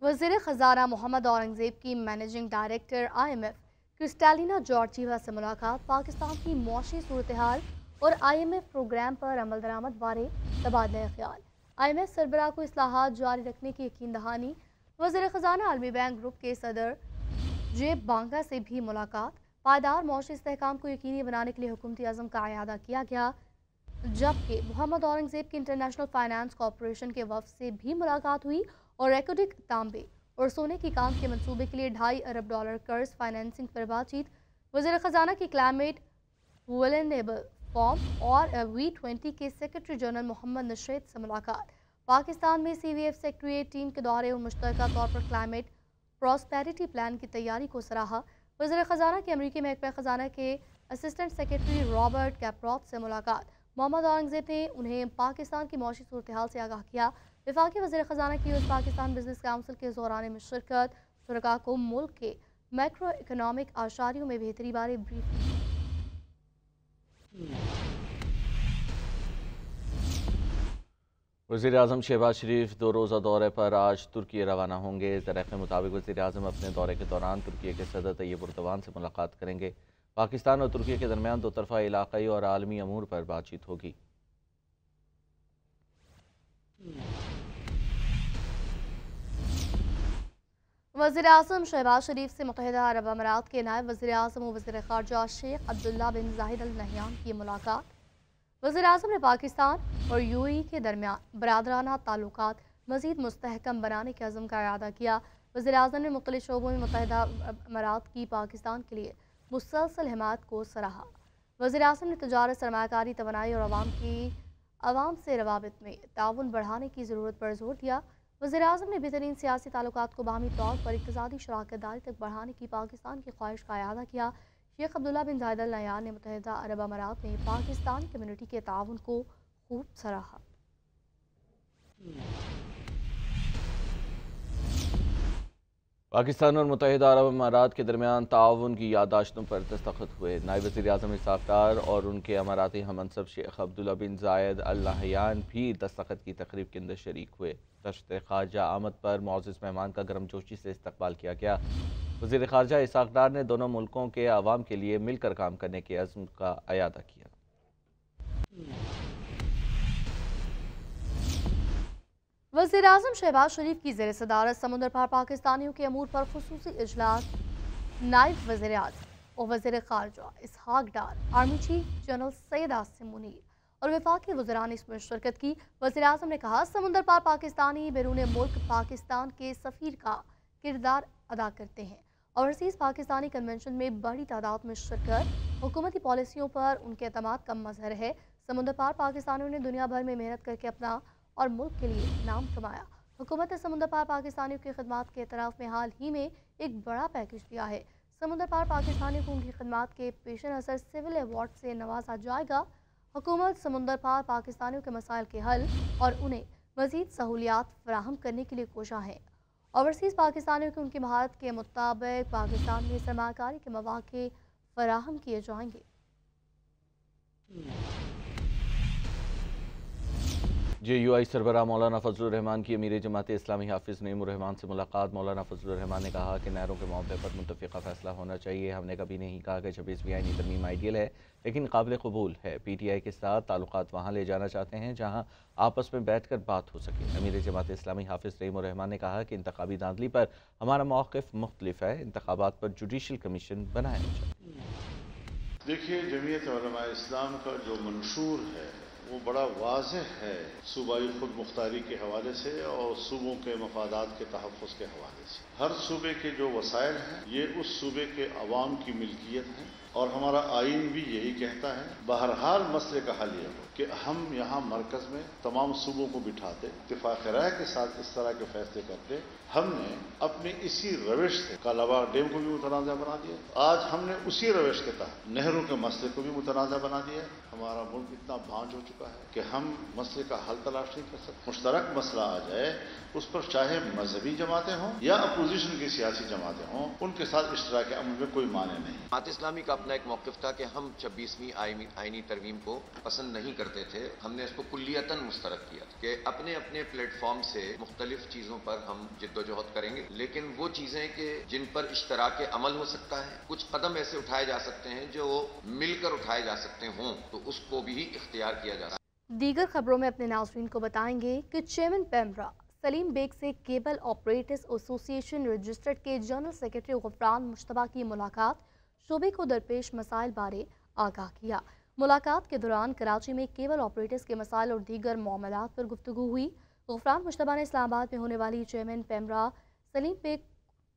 वज़ीर ख़ज़ाना मोहम्मद औरंगज़ेब की managing director IMF Kristalina Georgieva से मुलाकात, पाकिस्तान की मौशी सूरत हाल और IMF प्रोग्राम पर अमल दरामद बारे तबादला ख्याल। IMF सरबराह को इस्लाहात जारी रखने की यकीन दहानी। वज़ीर ख़ज़ाना आलमी बैंक ग्रुप के सदर जेब बांगा से भी मुलाकात, पायदार मौशी इस्तेहकाम को यकीनी बनाने के लिए हुकूमती अज़म का अयादा किया गया। जबकि मोहम्मद औरंगज़ेब की इंटरनेशनल फाइनेंस कॉरपोरेशन के वफ़द से भी मुलाकात हुई और रेकोडिक तांबे और सोने की काम के मंसूबे के लिए $2.5 अरब कर्ज फाइनेंसिंग पर बातचीत। वज़ीर ख़ज़ाना की क्लाइमेट वुलनेबल फॉर्म और V20 के सेक्रेटरी जनरल मोहम्मद नशेद से मुलाकात। पाकिस्तान में CVF सेक्रेटरीट टीम के दौरे और मुश्तरका तौर पर क्लाइमेट प्रॉस्पेरिटी प्लान की तैयारी को सराहा। वज़ीर ख़ज़ाना की अमरीकी महकमा ख़ज़ाना के असिस्टेंट सेक्रेटरी रॉबर्ट कैपरॉथ से मुलाकात। मोहम्मद औरंगज़ेब ने उन्हें पाकिस्तान की मौशी सूरत हाल से आगाह किया। वफाकी वज़ीर ख़ज़ाना की US पाकिस्तान बिजनेस काउंसिल के दौरान में शिरकत, शुरका को मुल्क के मैक्रो इकनॉमिक आशारियों में बेहतरी बारे ब्रीफ। वज़ीर आज़म शहबाज शरीफ 2 रोज़ा दौरे पर आज तुर्की रवाना होंगे। ज़राए के मुताबिक वज़ीर आज़म अपने दौरे के दौरान तुर्की के सदर तैयब एर्दोगान से मुलाकात करेंगे। पाकिस्तान और तुर्की के दरमियान दो तरफ़ा इलाक़ाई और आलमी अमूर पर बातचीत होगी। वज़ीर आज़म शहबाज शरीफ से मुत्तहिदा अरब अमारात के नायब वज़ीर आज़म और वज़ीर ख़ारजा शेख अब्दुल्ला बिन ज़ाहिद अल नहयान की मुलाकात। वज़ीर आज़म ने पाकिस्तान और UAE के दरमियान बरादराना ताल्लुकात मज़ीद मुस्तहकम बनाने के अज़म का इरादा किया। वज़ीर आज़म ने मुख्तलिफ़ शोबों में मुत्तहिदा अमारात की पाकिस्तान के लिए मुसलसल हिमायत को सराहा। वज़ीर आज़म ने तजारत, सरमायाकारी, तवानाई और आवाम से रवाबित में ताउन बढ़ाने की ज़रूरत पर जोर दिया। वज़ीर आज़म ने बेहतरीन सियासी ताल्लुकात को बाहमी तौर पर इक़्तिसादी शराकत दारी तक बढ़ाने की पाकिस्तान की ख्वाहिश का इरादा किया। शेख अब्दुल्ला बिन ज़ाहिद अल नहयान ने मुत्तहिदा अरब अमारात में पाकिस्तानी कम्युनिटी के ताउन को खूब सराहा। पाकिस्तान और मुत्तहिदा अरब अमारात के दरमियान ताउन की याददाश्तों पर दस्तखत हुए। नायब वज़ीर आज़म इसहाक़ डार और उनके अमाराती हममनसब शेख अब्दुल्ला बिन ज़ायद अल नहयान भी दस्तखत की तकरीब के अंदर शरीक हुए। दश्त ख़ारजा आमद पर मुअज़्ज़ज़ मेहमान का गर्मजोशी से इस्तकबाल किया गया। वज़ीर ख़ारजा इसहाक़ डार ने दोनों मुल्कों के अवाम के लिए मिलकर काम करने के अज़्म का अयादा किया। वज़ीर आज़म शहबाज शरीफ की ज़ेर सदारत समुंदर पार पाकिस्तानियों के अमूर पर खुसूसी इजलास। नायब वज़ीर आज़म और वज़ीर ख़ारजा Ishaq Dar, army chief general Syed Asim Munir और वफाकी वज़रान इसमें शिरकत की। वज़ीर आज़म ने कहा, समुंदर पार पाकिस्तानी बैरून मुल्क पाकिस्तान के सफ़ीर का किरदार अदा करते हैं। ओवरसीज़ पाकिस्तानी कन्वेंशन में बड़ी तादाद में शिरकत हुकूमती पॉलिसियों पर उनके एतमाद का मज़हर है। समुंदर पार पाकिस्तानियों ने दुनिया भर में मेहनत करके अपना और मुल्क के लिए नाम कमाया। हुकूमत ने समुंदर पार पाकिस्तानियों की खिदमात के एतराफ़ में हाल ही में एक बड़ा पैकेज दिया है। समुंदर पार पाकिस्तानियों को उनकी खिदमात के पेश नज़र सिविल अवार्ड से नवाजा जाएगा। हुकूमत समुंदर पार पाकिस्तानियों के मसाइल के हल और उन्हें मज़ीद सहूलियात फराहम करने के लिए कोशा है। ओवरसीज़ पाकिस्तानियों की उनकी महारत के मुताबिक पाकिस्तान में सरमायाकारी के मौक़े फराहम किए जाएंगे। JUI सरबराह मौलाना फजलुर रहमान की अमीर जमात इस्लामी हाफिज़ नईमुर रहमान से मुलाकात। मौलाना फजलुर रहमान ने कहा कि नहरों के मामले पर मुत्तफ़िक़ा फ़ैसला होना चाहिए। हमने कभी नहीं कहा कि 26वीं आईनी तरमीम आइडियल है, लेकिन काबिल कबूल है। PTI के साथ ताल्लुकात वहाँ ले जाना चाहते हैं जहाँ आपस में बैठ कर बात हो सके। अमीर जमात इस्लामी हाफिज़ नईमुर रहमान ने कहा कि इंतखाबी धांधली पर हमारा मौक़िफ़ मुख्तलिफ है। इंतखाबात पर जुडिशल कमीशन बनाया जाए। देखिए, जमीयत उलमा इस्लाम का जो मंशूर है वो बड़ा वाज़ेह है, सूबाई खुद मुख्तारी के हवाले से और सूबों के मफादात के तहफ़्फ़ुज़ के हवाले से। हर सूबे के जो वसाइल हैं ये उस सूबे के अवाम की मिल्कियत है और हमारा आइन भी यही कहता है। बहरहाल मसले का हल ये हो कि हम यहाँ मरकज़ में तमाम सूबों को बिठाते, इत्तिफ़ाक़ राय के साथ इस तरह के फैसले करते। हमने अपनी इसी रविश से कालाबाग डैम को भी मुतनाज़ा बना दिया। आज हमने उसी रविश के तहत नहरों के मसले को भी मुतनाज़ा बना दिया। हमारा मुल्क इतना भांज हो चुका है कि हम मसले का हल तलाश नहीं कर सकते। मुश्तरक मसला आ जाए, उस पर चाहे मजहबी जमातें हों या अपोजिशन की सियासी जमातें हों, उनके साथ इश्तराक अमल में कोई माने नहीं। जमात इस्लामी का अपना एक मौक़िफ़ था कि हम 26वीं आईनी तरमीम को पसंद नहीं करते थे। हमने इसको कुल्लियतन मुस्तरद किया कि अपने अपने प्लेटफॉर्म से मुख्तलिफ चीज़ों पर हम जिद्दोजहद करेंगे, लेकिन वो चीज़ें कि जिन पर इश्तराक अमल हो सकता है, कुछ कदम ऐसे उठाए जा सकते हैं जो मिलकर उठाए जा सकते हों, तो उसको भी इख्तियार किया जा रहा है। दीगर खबरों में अपने नाज़रीन को बताएंगे कि चेयरमैन पेमरा सलीम बेग से केबल ऑपरेटर्स एसोसिएशन रजिस्टर्ड के जनरल सेक्रेटरी गुफरान मुश्तबा की मुलाकात शोबे को दरपेश मसाइल बारे आगाह किया। मुलाकात के दौरान कराची में केबल ऑपरेटर्स के मसाइल और दीगर मामलात पर गुफ्तगू हुई। गुफरान मुश्तबा ने इस्लामाबाद में होने वाली चेयरमैन पेमरा सलीम बेग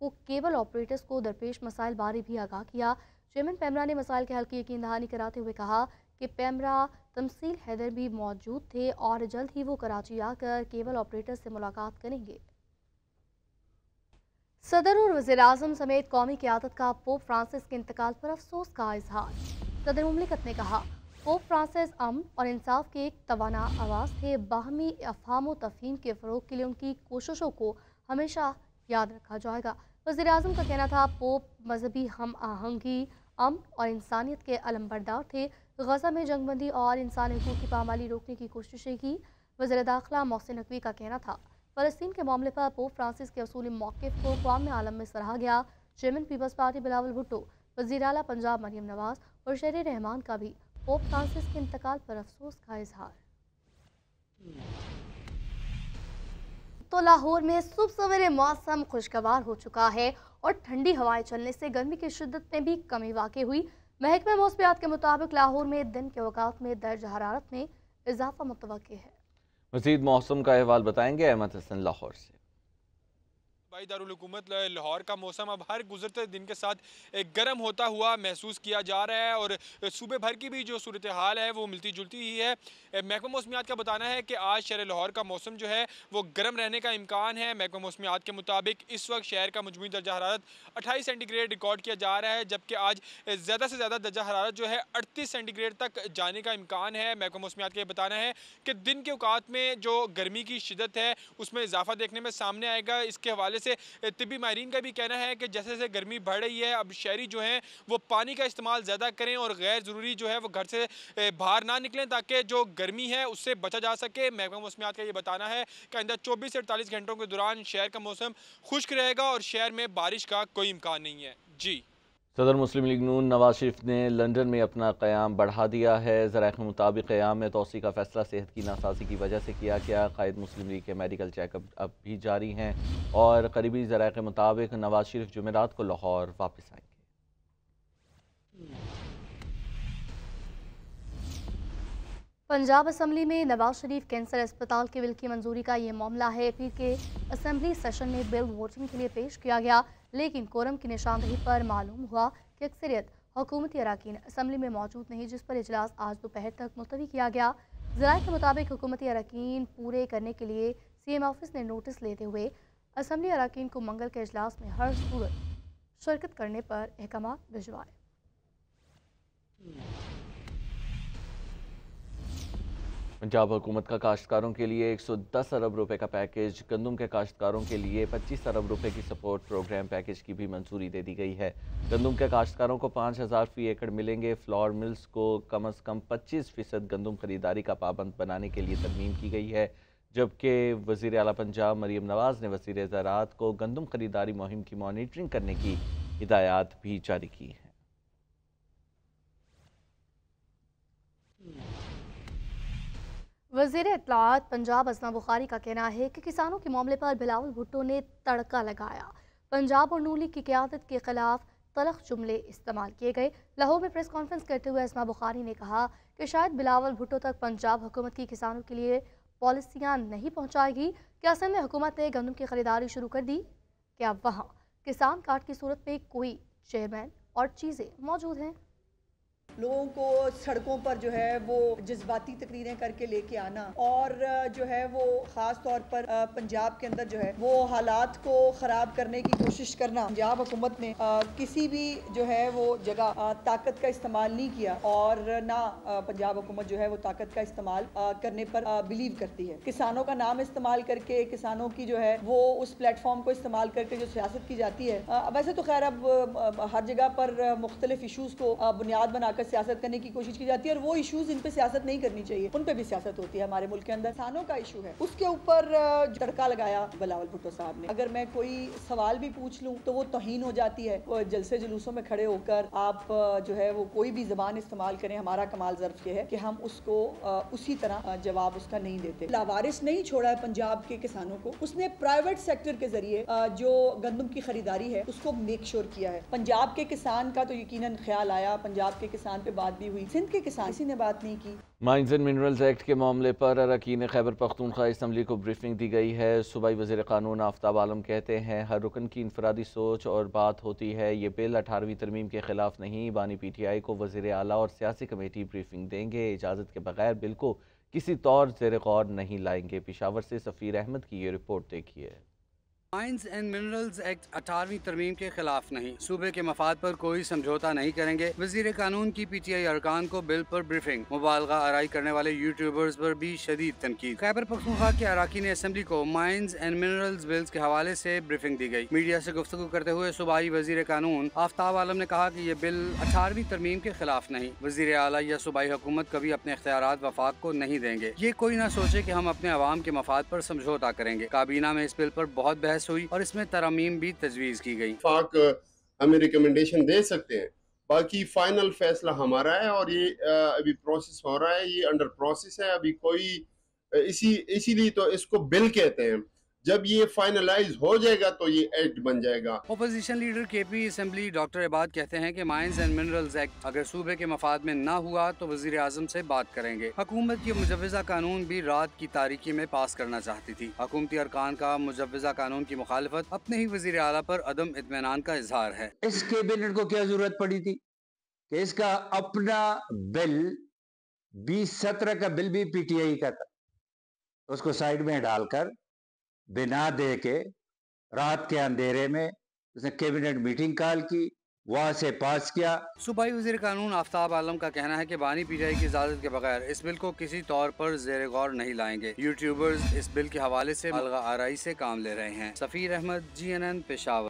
को केबल ऑपरेटर्स को दरपेश मसाइल बारे भी आगाह किया। चेयरमैन पेमरा ने मसाइल के हल की यकीन दहानी कराते हुए कहा कि पेमरा तमसील हैदर भी मौजूद थे और जल्द ही वो कराची आकर केबल ऑपरेटर से मुलाकात करेंगे। सदर और वज़ीर आज़म समेत कौमी क़यादत का पोप फ्रांसिस के इंतकाल पर अफसोस का इजहार। सदर मुमलिकत ने कहा, पोप फ्रांसिस अमन और इंसाफ के एक तवाना आवाज़ थे। बाहमी अफ़हाम व तफ़हीम के फ़रोग़ के लिए उनकी कोशिशों को हमेशा याद रखा जाएगा। वज़ीर आज़म का कहना था, पोप मजहबी हम आहंगी, अमन और इंसानियत के अलमबरदार थे। गज़ा में जंगबंदी और इंसानी हुकूक़ की पामाली रोकने की कोशिशें की। वज़ीर दाखिला मोहसिन नकवी का कहना था, फ़लस्तीन के मामले पर पोप फ्रांसिस के असूली मौक़िफ़ को क़ौम आलम में सराहा गया। चेयरमैन पीपल्स पार्टी बिलावल भुट्टो, वज़ीर आला पंजाब मरियम नवाज़ और शहरी रहमान का भी पोप फ्रांसिस के इंतकाल पर अफसोस का इजहार। तो लाहौर में सुबह सवेरे मौसम खुशगवार हो चुका है और ठंडी हवाएं चलने से गर्मी की शिद्दत में भी कमी वाक़ई हुई। महकमा मौसमियात के मुताबिक लाहौर में दिन के औकात में दर्ज हरारत में इजाफा मुतवक्की है। मज़ीद मौसम का अहवाल बताएंगे अहमद हसन लाहौर से। भाई दारुल हुकूमत लाहौर का मौसम अब हर गुजरते दिन के साथ गर्म होता हुआ महसूस किया जा रहा है और सूबे भर की भी जो सूरत हाल है वो मिलती जुलती ही है। महकमा मौसमियात का बताना है कि आज शहर लाहौर का मौसम जो है वो गर्म रहने का इम्कान है। महकमा मौसमियात के मुताबिक इस वक्त शहर का मजमूई दर्जा हरारत 28 सेंटीग्रेड रिकॉर्ड किया जा रहा है, जबकि आज ज़्यादा से ज़्यादा दर्जा हरारत जो है 38 सेंटीग्रेड तक जाने का इम्कान है। महकमा मौसमियात का बताना है कि दिन के औकात में जो गर्मी की शिद्दत है उसमें इजाफा देखने में सामने आएगा। इसके हवाले से तिब्बी माहिरीन का भी कहना है कि जैसे जैसे गर्मी बढ़ रही है, अब शहरी जो हैं वो पानी का इस्तेमाल ज़्यादा करें और गैर ज़रूरी जो है वो घर से बाहर ना निकलें ताकि जो गर्मी है उससे बचा जा सके। महकमा मौसमियात का ये बताना है कि आइंदा 24 से 48 घंटों के दौरान शहर का मौसम खुश्क रहेगा और शहर में बारिश का कोई इम्कान नहीं है। जी, सदर मुस्लिम लीग नून नवाज शरीफ ने लंदन में अपना क़याम बढ़ा दिया है। ज़राए के मुताबिक क़याम में तोसी का फैसला सेहत की नासाज़ी की वजह से किया गया। कायद मुस्लिम लीग के मेडिकल चेकअप अब भी जारी हैं और करीबी ज़राए के मुताबिक नवाज शरीफ जुमेरात को लाहौर वापस आएंगे। पंजाब असम्बली में नवाज शरीफ कैंसर अस्पताल के बिल की मंजूरी का ये मामला है। पीर के असम्बली सेशन में बिल वोटिंग के लिए पेश किया गया, लेकिन कोरम की निशानदही पर मालूम हुआ कि अक्सरियत हुकूमती अराकीन असम्बली में मौजूद नहीं, जिस पर इजलास आज दोपहर तक मुलतवी किया गया। ज़राए के मुताबिक हुकूमती अराकीन पूरे करने के लिए CM ऑफिस ने नोटिस लेते हुए असम्बली अराकीन को मंगल के इजलास में हर सूरत शिरकत करने पर अहकाम भिजवाए। पंजाब हुकूमत का काश्तकारों के लिए 110 अरब रुपए का पैकेज, गंदम के काश्तकारों के लिए 25 अरब रुपए की सपोर्ट प्रोग्राम पैकेज की भी मंजूरी दे दी गई है। गंदम के काश्तकारों को 5000 फी एकड़ मिलेंगे। फ्लोर मिल्स को कम से कम 25% गंदम खरीदारी का पाबंद बनाने के लिए तरमीम की गई है, जबकि वज़ीर आला पंजाब मरियम नवाज़ ने वज़ीर ज़राअत को गंदम खरीदारी मुहिम की मॉनिटरिंग करने की हिदायत भी जारी की है। वज़ीर इत्तलाआत पंजाब असना बुखारी का कहना है कि किसानों के मामले पर बिलावल भुट्टो ने तड़का लगाया। पंजाब और नून लीग की क़यादत के खिलाफ तलख जुमले इस्तेमाल किए गए। लाहौर में प्रेस कॉन्फ्रेंस करते हुए असना बुखारी ने कहा कि शायद बिलावल भुट्टो तक पंजाब हुकूमत की किसानों के लिए पॉलिसियाँ नहीं पहुँचाएगी। क्या असल में हुकूमत ने गंदम की खरीदारी शुरू कर दी? क्या वहाँ किसान कार्ड की सूरत में कोई चेयरमैन और चीज़ें मौजूद हैं? لوگوں کو سڑکوں پر جو ہے وہ جذباتی تقریریں کر کے لے کے آنا اور جو ہے وہ خاص طور پر پنجاب کے اندر جو ہے وہ حالات کو خراب کرنے کی کوشش کرنا. پنجاب حکومت نے کسی بھی جو ہے وہ جگہ طاقت کا استعمال نہیں کیا اور نہ پنجاب حکومت جو ہے وہ طاقت کا استعمال کرنے پر بلیو کرتی ہے. کسانوں کا نام استعمال کر کے, کسانوں کی جو ہے وہ اس پلیٹ فارم کو استعمال کر کے جو سیاست کی جاتی ہے, ویسے تو خیر اب ہر جگہ پر مختلف ایشوز کو بنیاد بنا کر سیاست کرنے کی کوشش کی جاتی ہے اور وہ ایشوز ان پہ سیاست نہیں کرنی چاہیے, ان پہ بھی سیاست ہوتی ہے. ہمارے ملک کے اندر کسانوں کا ایشو ہے, اس کے اوپر تڑکا لگایا بلاول بھٹو صاحب نے. اگر میں کوئی سوال بھی پوچھ لوں تو وہ توہین ہو جاتی ہے. جلسے جلوسوں میں کھڑے ہو کر آپ جو ہے وہ کوئی بھی زبان استعمال کریں, ہمارا کمال ظرف یہ ہے کہ ہم اس کو اسی طرح جواب اس کا نہیں دیتے. لاوارث نہیں چھوڑا ہے پنجاب کے کسانوں کو, اس نے پرائیویٹ سیکٹر کے ذریعے جو گندم کی خریداری ہے اس کو میک شور کیا ہے. پنجاب کے کسان کا تو یقیناً خیال آیا, پنجاب کے کسان پہ بات بھی ہوئی, سندھ کے کسان کسی نے بات نہیں کی. مائنز اینڈ منرلز ایکٹ کے معاملے پر اراکین خیبر پختونخوا اسمبلی کو بریفنگ دی گئی ہے. صوبائی وزیر قانون آفتاب عالم کہتے ہیں ہر رکن کی انفرادی سوچ اور بات ہوتی ہے, یہ بل 18ویں ترمیم کے خلاف نہیں. بانی پی ٹی آئی کو وزیر اعلیٰ اور سیاسی کمیٹی بریفنگ دیں گے. اجازت کے بغیر بل کو کسی طور زیر غور نہیں لائیں گے. پشاور سے سفیر احمد کی یہ رپورٹ دیکھیے. مائنز اینڈ منرلز ایکٹ 18ویں ترمیم کے خلاف نہیں, صوبے کے مفاد پر کوئی سمجھوتا نہیں کریں گے. وزیر قانون کی پی ٹی آئی ارکان کو بل پر بریفنگ, مبالغہ آرائی کرنے والے یوٹیوبرز پر بھی شدید تنقید. خیبر پختونخوا کے اراکین اسمبلی کو مائنز اینڈ منرلز بلز کے حوالے سے بریفنگ دی گئی. میڈیا سے گفتگو کرتے ہوئے صوبائی وزیر قانون آفتاب عالم نے کہا کہ یہ بل 18ویں ترمیم کے خلاف نہیں. وزیر اعلیٰ یا صوبائی حکومت کبھی اپنے اختیارات وفاق کو نہیں دیں گے. یہ کوئی نہ سوچے کہ ہم اپنے عوام کے مفاد پر سمجھوتا کریں گے. کابینہ میں اس بل پر بہت بحث ہوئی اور اس میں ترامیم بھی تجویز کی گئی. وفاق ہمیں ریکمنڈیشن دے سکتے ہیں, باقی فائنل فیصلہ ہمارا ہے اور یہ ابھی پروسیس ہو رہا ہے, یہ انڈر پروسیس ہے ابھی کوئی اسی لیے تو اس کو بل کہتے ہیں. جب یہ فائنلائز ہو جائے گا تو یہ ایکٹ بن جائے گا. اپوزیشن لیڈر کے پی اسمبلی ڈاکٹر عباد کہتے ہیں کہ مائنز اینڈ منرلز ایکٹ اگر صوبے کے مفاد میں نہ ہوا تو وزیر اعظم سے بات کریں گے. حکومت کی مجوزہ قانون بھی رات کی تاریکی میں پاس کرنا چاہتی تھی. حکومتی ارکان کا مجوزہ قانون کی مخالفت اپنے ہی وزیر اعلیٰ پر عدم اطمینان کا اظہار ہے. اس کیبنٹ کو کیا ضرورت پڑی تھی کہ اس کا اپنا بل 2017 کا بل بھی پی ٹی آئی کا تھا, اس کو سائیڈ میں ڈال کر بنا دے کے رات کے اندھیرے میں اس نے کیبنٹ میٹنگ کال کی, وہاں سے پاس کیا. صوبائی وزیر قانون آفتاب عالم کا کہنا ہے کہ بانی پی ٹی آئی کی اجازت کے بغیر اس بل کو کسی طور پر زیر غور نہیں لائیں گے. یوٹیوبرز اس بل کے حوالے سے مبالغہ آرائی سے کام لے رہے ہیں. سفیر احمد, GNN, پشاور.